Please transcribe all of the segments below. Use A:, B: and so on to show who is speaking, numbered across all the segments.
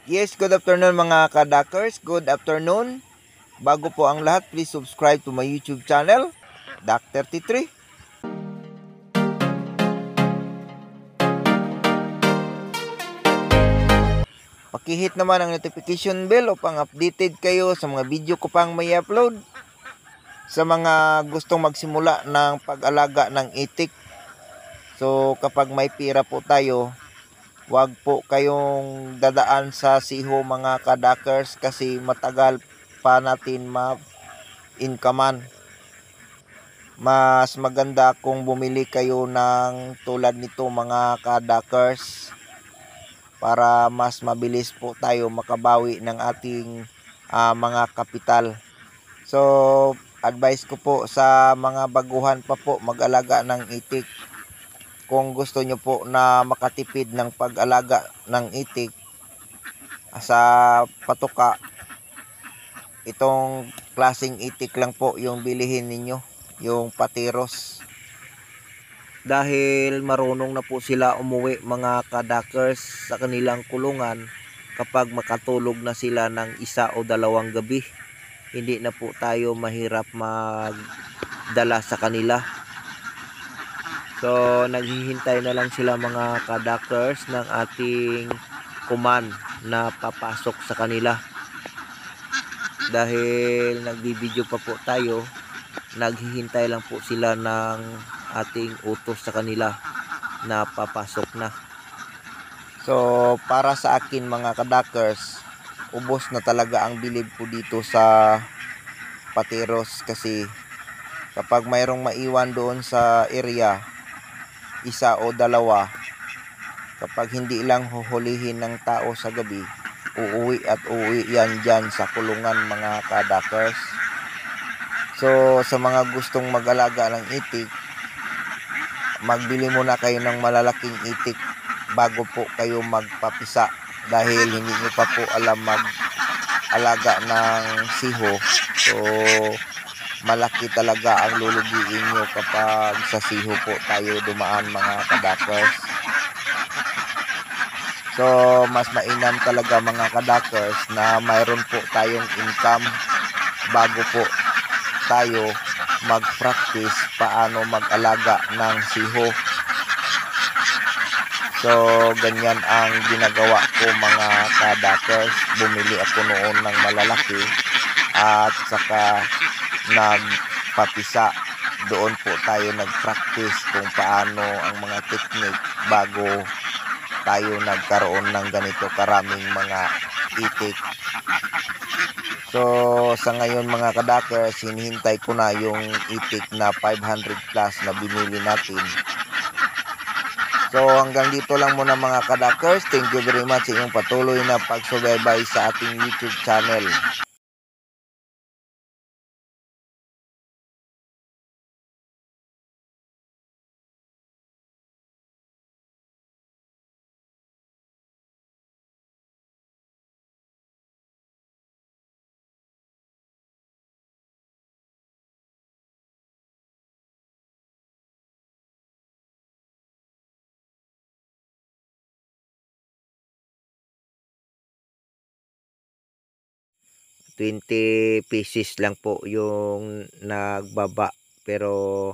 A: Yes, good afternoon mga kadakers. Good afternoon. Bago po ang lahat, please subscribe to my YouTube channel, Dak33. Pakihit naman ang notification bell upang updated kayo sa mga video ko pang may upload. Sa mga gustong magsimula ng pag-alaga ng itik, so kapag may pira po tayo, wag po kayong dadaan sa siho mga kadakers kasi matagal pa natin ma-incomean. Mas maganda kung bumili kayo ng tulad nito mga kadakers para mas mabilis po tayo makabawi ng ating mga kapital. So advice ko po sa mga baguhan pa po mag-alaga ng itik, kung gusto nyo po na makatipid ng pag-alaga ng itik sa patuka, itong klaseng itik lang po yung bilihin ninyo, yung patiros. Dahil marunong na po sila umuwi mga kadakers sa kanilang kulungan kapag makatulog na sila ng 1 o 2 gabi. Hindi na po tayo mahirap magdala sa kanila. So naghihintay na lang sila mga kadakers ng ating command na papasok sa kanila. Dahil nagbibideo pa po tayo, naghihintay lang po sila ng ating utos sa kanila na papasok na. So para sa akin mga kadakers, ubos na talaga ang bilib po dito sa patiros kasi kapag mayroong maiwan doon sa area, 1 o 2, kapag hindi lang huhulihin ng tao sa gabi, uuwi at uuwi yan dyan sa kulungan mga kadakers. So sa mga gustong mag-alaga ng itik, magbili muna kayo ng malalaking itik bago po kayo magpapisa, dahil hindi nyo pa po alam mag-alaga ng siho. So malaki talaga ang lulugiin nyo kapag sa siho po tayo dumaan mga kadakers. So mas mainam talaga mga kadakers na mayroon po tayong income bago po tayo mag-practice paano mag-alaga ng siho. So ganyan ang ginagawa ko mga kadakers. Bumili ako noon ng malalaki at saka nagpapisa. Doon po tayo nag-practice kung paano ang mga technique bago tayo nagkaroon ng ganito karaming mga itik. So sa ngayon mga kadakers, hinihintay ko na yung itik na 500 plus na binili natin. So hanggang dito lang muna mga kadakers. Thank you very much sa inyong patuloy na pagsubaybay sa ating YouTube channel. ₱20 lang po yung nagbaba, pero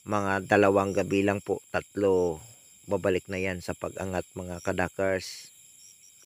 A: mga 2 gabi lang po, 3 babalik na yan sa pag-angat mga kadakers.